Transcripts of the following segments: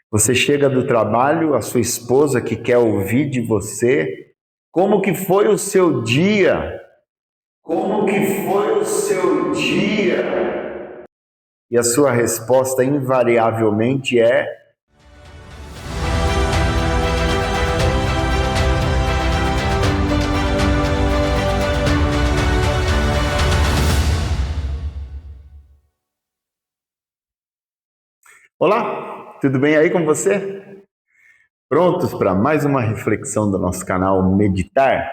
Você chega do trabalho, a sua esposa que quer ouvir de você como que foi o seu dia? Como que foi o seu dia? E a sua resposta invariavelmente é: olá, tudo bem aí com você? Prontos para mais uma reflexão do nosso canal Meditar?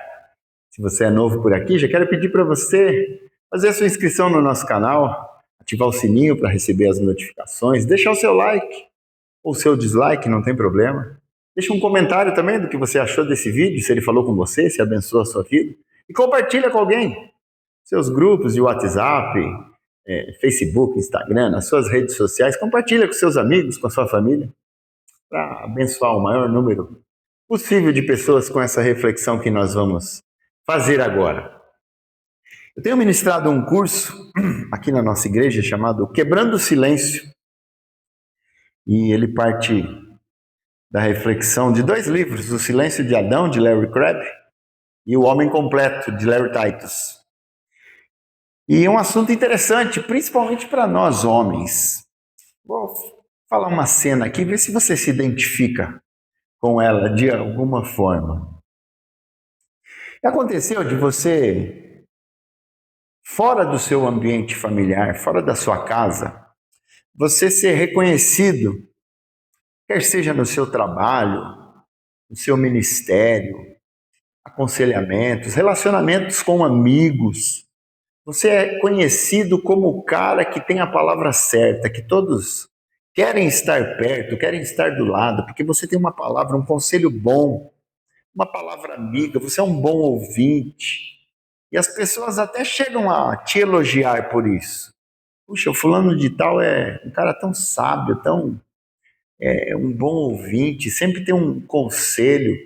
Se você é novo por aqui, já quero pedir para você fazer a sua inscrição no nosso canal, ativar o sininho para receber as notificações, deixar o seu like ou o seu dislike, não tem problema. Deixa um comentário também do que você achou desse vídeo, se ele falou com você, se abençoa a sua vida. E compartilha com alguém. Seus grupos de WhatsApp, Facebook, Instagram, nas suas redes sociais. Compartilha com seus amigos, com a sua família, para abençoar o maior número possível de pessoas com essa reflexão que nós vamos fazer agora. Eu tenho ministrado um curso aqui na nossa igreja chamado Quebrando o Silêncio. E ele parte da reflexão de dois livros, O Silêncio de Adão, de Larry Crabb, e O Homem Completo, de Larry Titus. E é um assunto interessante, principalmente para nós homens. Vou falar uma cena aqui, ver se você se identifica com ela de alguma forma. Aconteceu de você, fora do seu ambiente familiar, fora da sua casa, você ser reconhecido, quer seja no seu trabalho, no seu ministério, aconselhamentos, relacionamentos com amigos. Você é conhecido como o cara que tem a palavra certa, que todos querem estar perto, querem estar do lado, porque você tem uma palavra, um conselho bom, uma palavra amiga, você é um bom ouvinte. E as pessoas até chegam a te elogiar por isso. Puxa, o fulano de tal é um cara tão sábio, tão um bom ouvinte, sempre tem um conselho,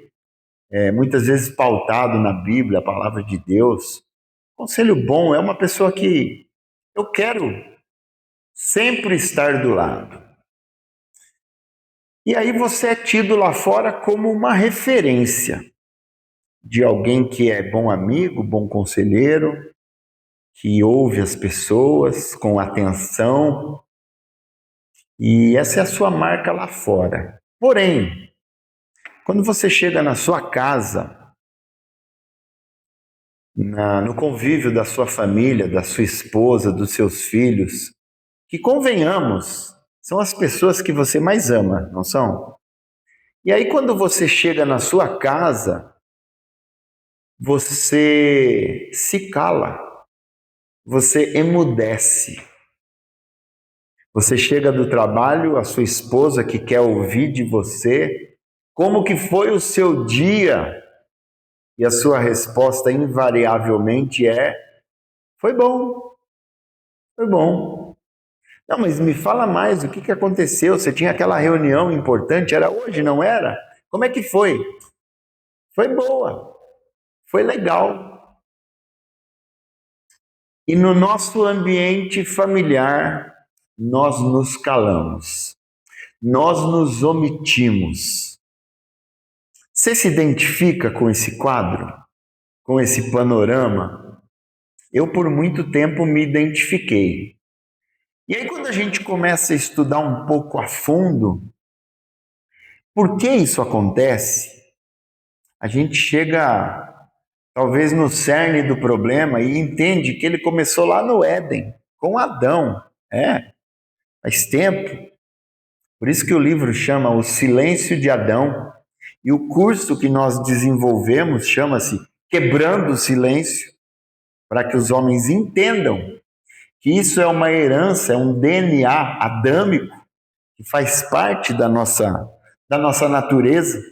muitas vezes pautado na Bíblia, a palavra de Deus. Conselho bom é uma pessoa que eu quero sempre estar do lado. E aí você é tido lá fora como uma referência de alguém que é bom amigo, bom conselheiro, que ouve as pessoas com atenção. E essa é a sua marca lá fora. Porém, quando você chega na sua casa, no convívio da sua família, da sua esposa, dos seus filhos, que convenhamos, são as pessoas que você mais ama, não são? E aí, quando você chega na sua casa, você se cala, você emudece. Você chega do trabalho, a sua esposa que quer ouvir de você como que foi o seu dia, e a sua resposta invariavelmente é: foi bom, foi bom. Não, mas me fala mais, o que aconteceu? Você tinha aquela reunião importante, era hoje, não era? Como é que foi? Foi boa, foi legal. E no nosso ambiente familiar, nós nos calamos, nós nos omitimos. Você se identifica com esse quadro, com esse panorama? Eu, por muito tempo, me identifiquei. E aí, quando a gente começa a estudar um pouco a fundo, por que isso acontece? A gente chega, talvez, no cerne do problema e entende que ele começou lá no Éden, com Adão. Faz tempo. Por isso que o livro chama O Silêncio de Adão. E o curso que nós desenvolvemos chama-se Quebrando o Silêncio, para que os homens entendam que isso é uma herança, é um DNA adâmico, que faz parte da nossa natureza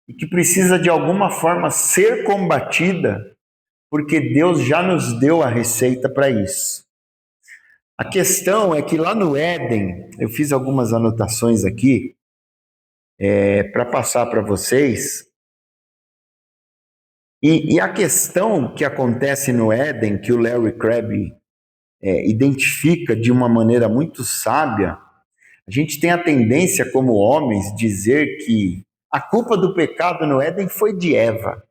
e que precisa de alguma forma ser combatida, porque Deus já nos deu a receita para isso. A questão é que lá no Éden, eu fiz algumas anotações aqui para passar para vocês, e a questão que acontece no Éden, que o Larry Crabb identifica de uma maneira muito sábia, A gente tem a tendência, como homens, dizer que a culpa do pecado no Éden foi de Eva.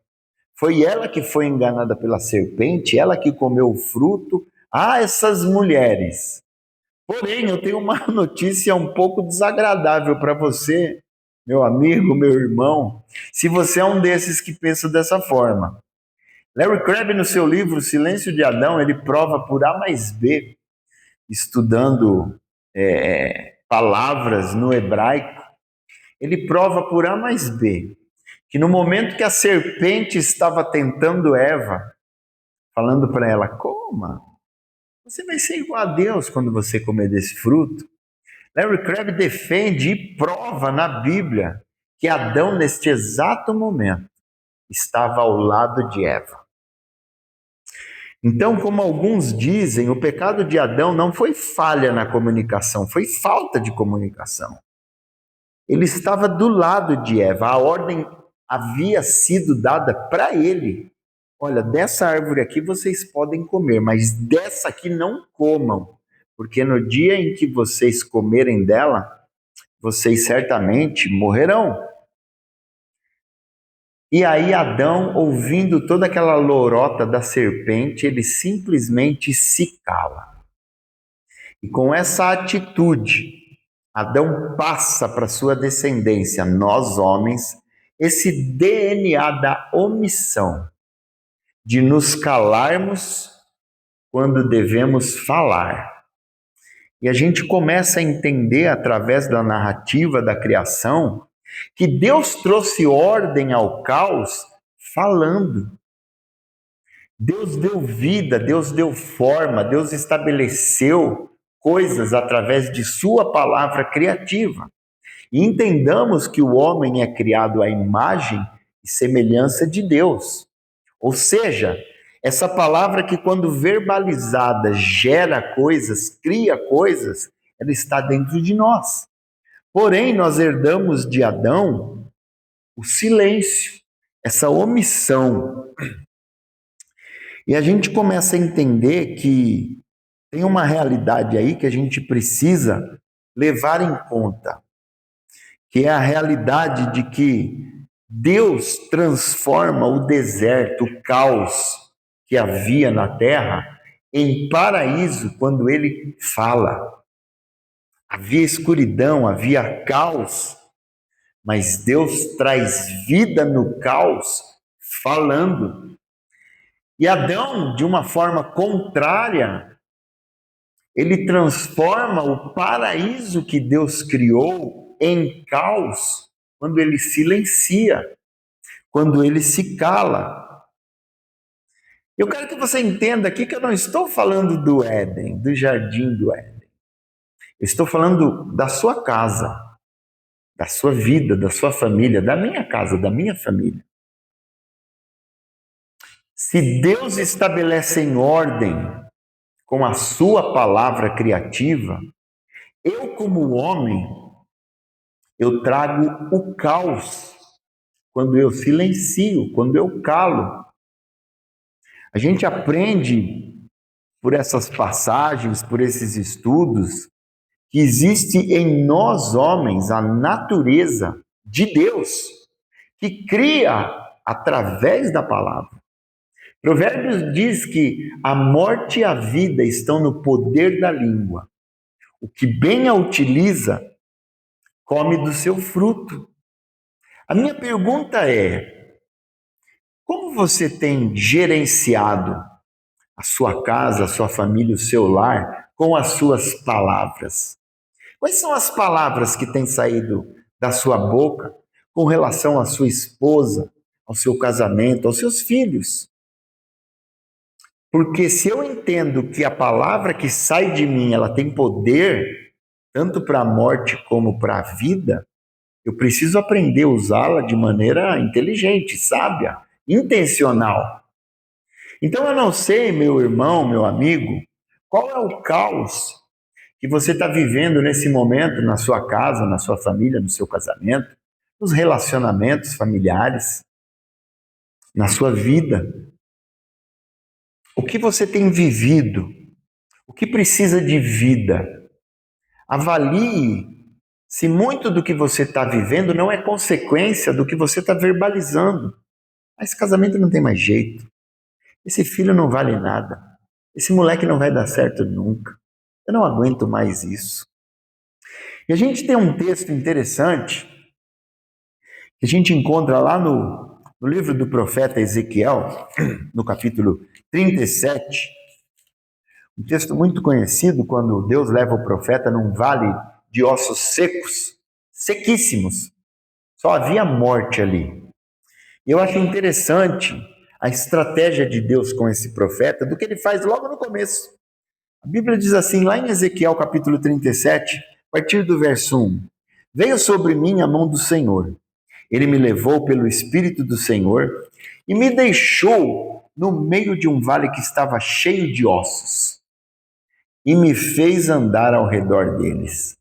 Foi ela que foi enganada pela serpente, ela que comeu o fruto. Ah, essas mulheres. Porém, eu tenho uma notícia um pouco desagradável para você, meu amigo, meu irmão, se você é um desses que pensa dessa forma. Larry Crabb, no seu livro Silêncio de Adão, ele prova por A mais B, estudando palavras no hebraico, ele prova por A mais B, que no momento que a serpente estava tentando Eva, falando para ela, coma, você vai ser igual a Deus quando você comer desse fruto. Larry Crabb defende e prova na Bíblia que Adão, neste exato momento, estava ao lado de Eva. Então, como alguns dizem, o pecado de Adão não foi falha na comunicação, foi falta de comunicação. Ele estava do lado de Eva, a ordem havia sido dada para ele. Olha, dessa árvore aqui vocês podem comer, mas dessa aqui não comam, porque no dia em que vocês comerem dela, vocês certamente morrerão. E aí Adão, ouvindo toda aquela lorota da serpente, ele simplesmente se cala. E com essa atitude, Adão passa para sua descendência, nós homens, esse DNA da omissão, de nos calarmos quando devemos falar. E a gente começa a entender, através da narrativa da criação, que Deus trouxe ordem ao caos falando. Deus deu vida, Deus deu forma, Deus estabeleceu coisas através de sua palavra criativa. E entendamos que o homem é criado à imagem e semelhança de Deus. Ou seja, essa palavra que, quando verbalizada, gera coisas, cria coisas, ela está dentro de nós. Porém, nós herdamos de Adão o silêncio, essa omissão. E a gente começa a entender que tem uma realidade aí que a gente precisa levar em conta, que é a realidade de que Deus transforma o deserto, o caos que havia na terra, em paraíso quando ele fala. Havia escuridão, havia caos, mas Deus traz vida no caos falando. E Adão, de uma forma contrária, ele transforma o paraíso que Deus criou em caos quando ele silencia, quando ele se cala. Eu quero que você entenda aqui que eu não estou falando do Éden, do jardim do Éden. Eu estou falando da sua casa, da sua vida, da sua família, da minha casa, da minha família. Se Deus estabelece em ordem com a sua palavra criativa, eu, como homem, eu trago o caos quando eu silencio, quando eu calo. A gente aprende por essas passagens, por esses estudos, que existe em nós homens a natureza de Deus, que cria através da palavra. Provérbios diz que a morte e a vida estão no poder da língua. O que bem a utiliza, come do seu fruto. A minha pergunta é: como você tem gerenciado a sua casa, a sua família, o seu lar com as suas palavras? Quais são as palavras que têm saído da sua boca com relação à sua esposa, ao seu casamento, aos seus filhos? Porque se eu entendo que a palavra que sai de mim, ela tem poder tanto para a morte como para a vida, eu preciso aprender a usá-la de maneira inteligente, sábia, intencional. Então eu não sei, meu irmão, meu amigo, qual é o caos que você está vivendo nesse momento na sua casa, na sua família, no seu casamento, nos relacionamentos familiares, na sua vida. O que você tem vivido? O que precisa de vida? Avalie se muito do que você está vivendo não é consequência do que você está verbalizando. Esse casamento não tem mais jeito. Esse filho não vale nada. Esse moleque não vai dar certo nunca. Eu não aguento mais isso. E a gente tem um texto interessante que a gente encontra lá no livro do profeta Ezequiel, no capítulo 37, um texto muito conhecido quando Deus leva o profeta num vale de ossos secos, sequíssimos. Só havia morte ali. Eu acho interessante a estratégia de Deus com esse profeta, do que ele faz logo no começo. A Bíblia diz assim, lá em Ezequiel capítulo 37, a partir do verso 1, veio sobre mim a mão do Senhor. Ele me levou pelo Espírito do Senhor e me deixou no meio de um vale que estava cheio de ossos e me fez andar ao redor deles.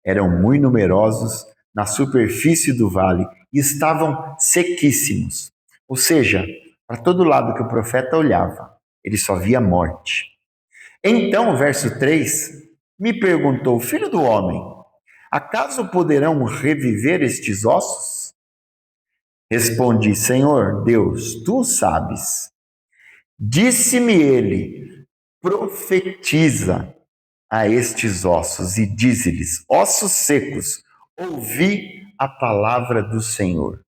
Eram muito numerosos na superfície do vale e estavam sequíssimos. Ou seja, para todo lado que o profeta olhava, ele só via morte. Então, o verso 3 me perguntou: Filho do homem, acaso poderão reviver estes ossos? Respondi: Senhor Deus, tu sabes. Disse-me ele: profetiza a estes ossos e dize-lhes: ossos secos, ouvi a palavra do Senhor.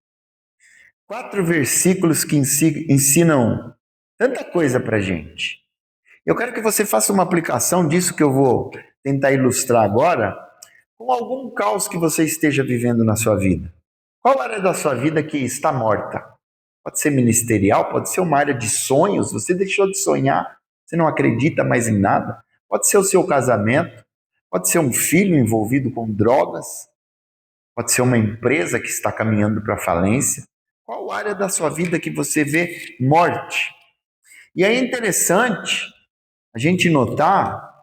4 versículos que ensinam tanta coisa para gente. Eu quero que você faça uma aplicação disso que eu vou tentar ilustrar agora com algum caos que você esteja vivendo na sua vida. Qual área da sua vida que está morta? Pode ser ministerial, pode ser uma área de sonhos, você deixou de sonhar, você não acredita mais em nada. Pode ser o seu casamento, pode ser um filho envolvido com drogas, pode ser uma empresa que está caminhando para a falência. Qual área da sua vida que você vê morte? E é interessante a gente notar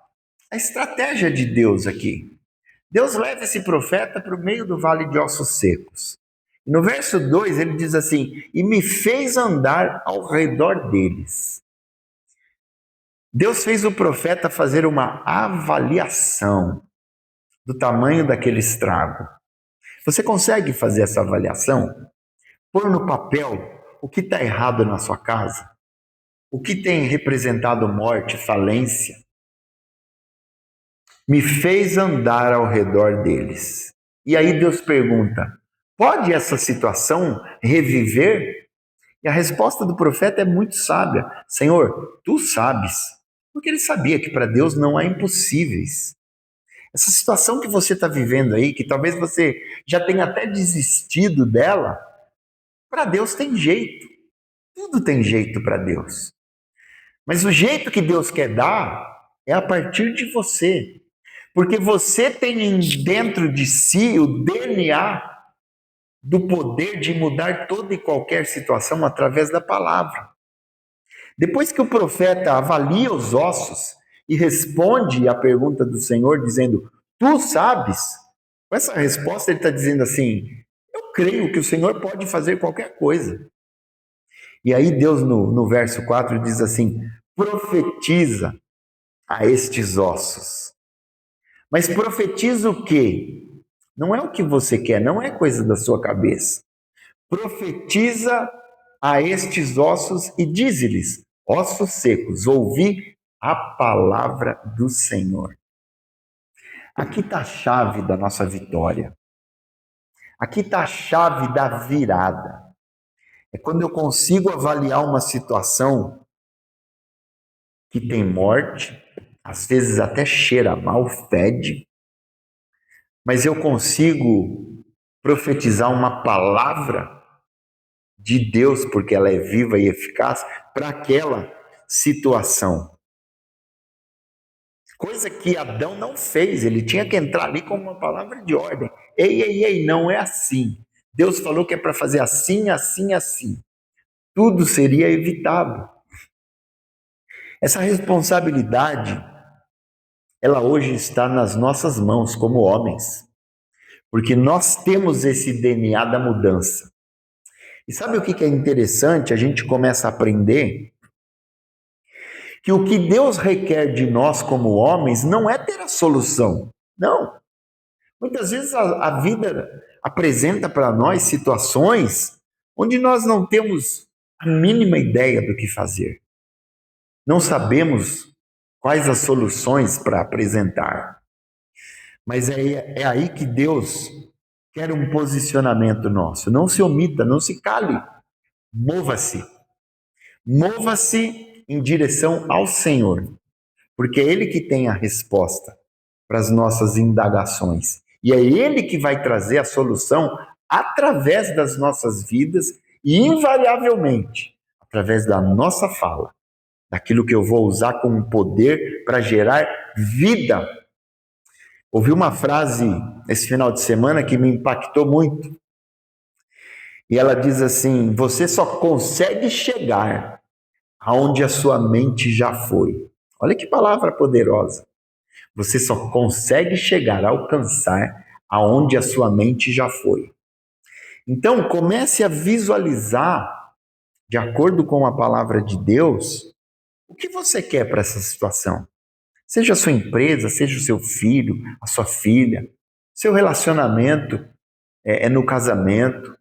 a estratégia de Deus aqui. Deus leva esse profeta para o meio do vale de ossos secos. E no verso 2 ele diz assim: e me fez andar ao redor deles. Deus fez o profeta fazer uma avaliação do tamanho daquele estrago. Você consegue fazer essa avaliação? Pôr no papel o que está errado na sua casa? O que tem representado morte, falência? Me fez andar ao redor deles. E aí Deus pergunta: pode essa situação reviver? E a resposta do profeta é muito sábia: Senhor, tu sabes. Porque ele sabia que para Deus não há impossíveis. Essa situação que você está vivendo aí, que talvez você já tenha até desistido dela, para Deus tem jeito. Tudo tem jeito para Deus. Mas o jeito que Deus quer dar é a partir de você. Porque você tem dentro de si o DNA do poder de mudar toda e qualquer situação através da palavra. Depois que o profeta avalia os ossos e responde à pergunta do Senhor, dizendo: tu sabes, com essa resposta ele está dizendo assim: eu creio que o Senhor pode fazer qualquer coisa. E aí Deus no verso 4 diz assim: profetiza a estes ossos. Mas profetiza o quê? Não é o que você quer, não é coisa da sua cabeça. Profetiza a estes ossos e dize-lhes: ossos secos, ouvi a palavra do Senhor. Aqui está a chave da nossa vitória. Aqui está a chave da virada. É quando eu consigo avaliar uma situação que tem morte, às vezes até cheira mal, fede, mas eu consigo profetizar uma palavra de Deus, porque ela é viva e eficaz, para aquela situação. Coisa que Adão não fez, ele tinha que entrar ali com uma palavra de ordem. Ei, ei, ei, não é assim. Deus falou que é para fazer assim, assim, assim. Tudo seria evitado. Essa responsabilidade, ela hoje está nas nossas mãos como homens, porque nós temos esse DNA da mudança. E sabe o que é interessante? A gente começa a aprender que o que Deus requer de nós como homens não é ter a solução. Não. Muitas vezes a vida apresenta para nós situações onde nós não temos a mínima ideia do que fazer. Não sabemos quais as soluções para apresentar. Mas é aí que Deus quer um posicionamento nosso. Não se omita, não se cale. Mova-se. Mova-se em direção ao Senhor, porque é Ele que tem a resposta para as nossas indagações. E é Ele que vai trazer a solução através das nossas vidas e, invariavelmente, através da nossa fala, daquilo que eu vou usar como poder para gerar vida. Ouvi uma frase esse final de semana que me impactou muito. E ela diz assim: você só consegue chegar aonde a sua mente já foi. Olha que palavra poderosa. Você só consegue chegar, alcançar aonde a sua mente já foi. Então, comece a visualizar, de acordo com a palavra de Deus, o que você quer para essa situação. Seja a sua empresa, seja o seu filho, a sua filha, seu relacionamento no casamento,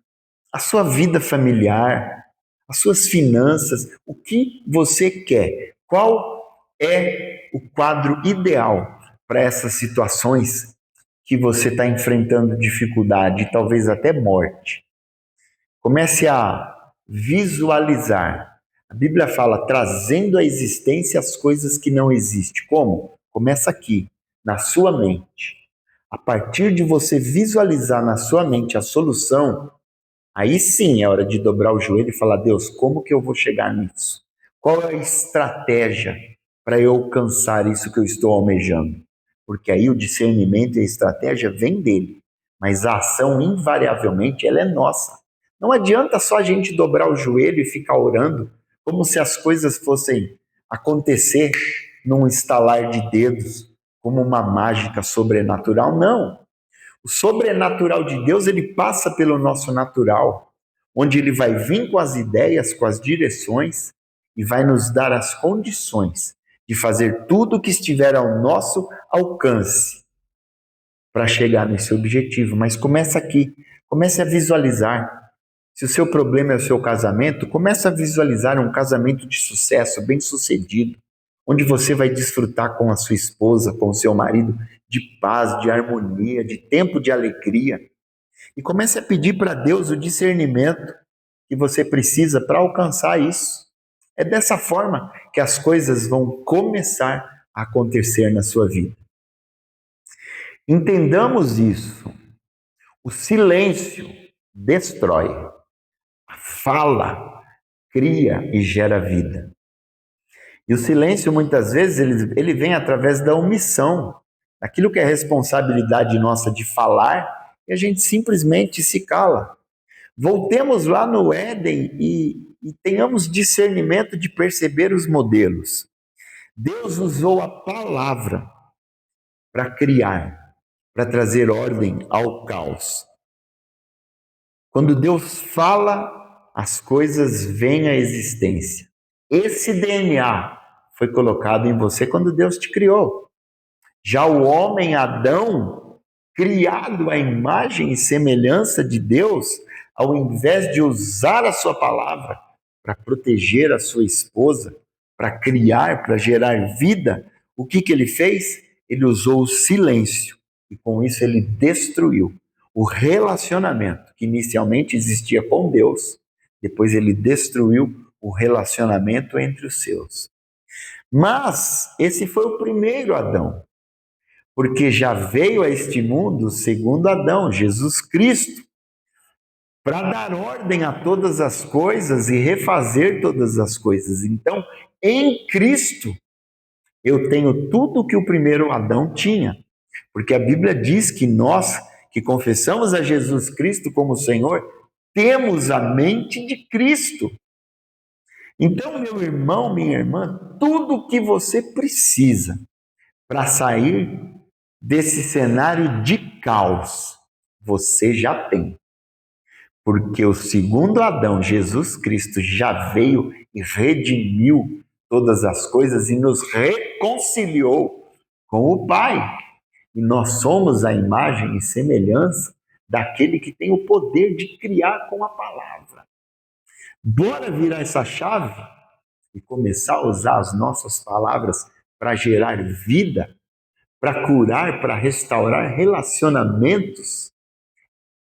a sua vida familiar, as suas finanças, o que você quer? Qual é o quadro ideal para essas situações que você está enfrentando dificuldade, talvez até morte? Comece a visualizar. A Bíblia fala trazendo à existência as coisas que não existem. Como? Começa aqui, na sua mente. A partir de você visualizar na sua mente a solução, aí sim é hora de dobrar o joelho e falar: Deus, como que eu vou chegar nisso? Qual é a estratégia para eu alcançar isso que eu estou almejando? Porque aí o discernimento e a estratégia vem dele, mas a ação invariavelmente ela é nossa. Não adianta só a gente dobrar o joelho e ficar orando como se as coisas fossem acontecer num estalar de dedos, como uma mágica sobrenatural. Não. O sobrenatural de Deus, ele passa pelo nosso natural, onde ele vai vir com as ideias, com as direções e vai nos dar as condições de fazer tudo o que estiver ao nosso alcance para chegar nesse objetivo. Mas começa aqui, comece a visualizar. Se o seu problema é o seu casamento, comece a visualizar um casamento de sucesso, bem-sucedido, onde você vai desfrutar com a sua esposa, com o seu marido, de paz, de harmonia, de tempo de alegria. E comece a pedir para Deus o discernimento que você precisa para alcançar isso. É dessa forma que as coisas vão começar a acontecer na sua vida. Entendamos isso. O silêncio destrói. A fala cria e gera vida. E o silêncio, muitas vezes, ele vem através da omissão, daquilo que é responsabilidade nossa de falar, e a gente simplesmente se cala. Voltemos lá no Éden e tenhamos discernimento de perceber os modelos. Deus usou a palavra para criar, para trazer ordem ao caos. Quando Deus fala, as coisas vêm à existência. Esse DNA foi colocado em você quando Deus te criou. Já o homem Adão, criado à imagem e semelhança de Deus, ao invés de usar a sua palavra para proteger a sua esposa, para criar, para gerar vida, o que ele fez? Ele usou o silêncio e com isso ele destruiu o relacionamento que inicialmente existia com Deus, depois ele destruiu o relacionamento entre os seus. Mas esse foi o primeiro Adão, porque já veio a este mundo o segundo Adão, Jesus Cristo, para dar ordem a todas as coisas e refazer todas as coisas. Então, em Cristo, eu tenho tudo que o primeiro Adão tinha, porque a Bíblia diz que nós que confessamos a Jesus Cristo como Senhor, temos a mente de Cristo. Então, meu irmão, minha irmã, tudo o que você precisa para sair desse cenário de caos, você já tem. Porque o segundo Adão, Jesus Cristo, já veio e redimiu todas as coisas e nos reconciliou com o Pai. E nós somos a imagem e semelhança daquele que tem o poder de criar com a palavra. Bora virar essa chave e começar a usar as nossas palavras para gerar vida, para curar, para restaurar relacionamentos.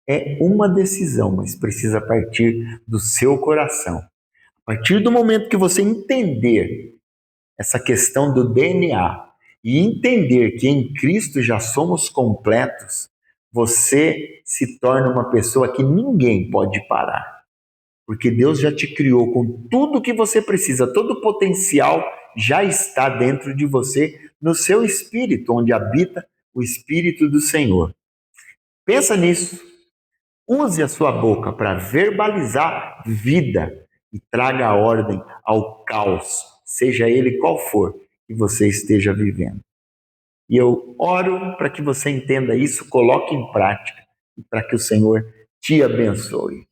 É uma decisão, mas precisa partir do seu coração. A partir do momento que você entender essa questão do DNA e entender que em Cristo já somos completos, você se torna uma pessoa que ninguém pode parar. Porque Deus já te criou com tudo que você precisa, todo o potencial já está dentro de você, no seu espírito, onde habita o Espírito do Senhor. Pensa nisso. Use a sua boca para verbalizar vida e traga a ordem ao caos, seja ele qual for que você esteja vivendo. E eu oro para que você entenda isso, coloque em prática e para que o Senhor te abençoe.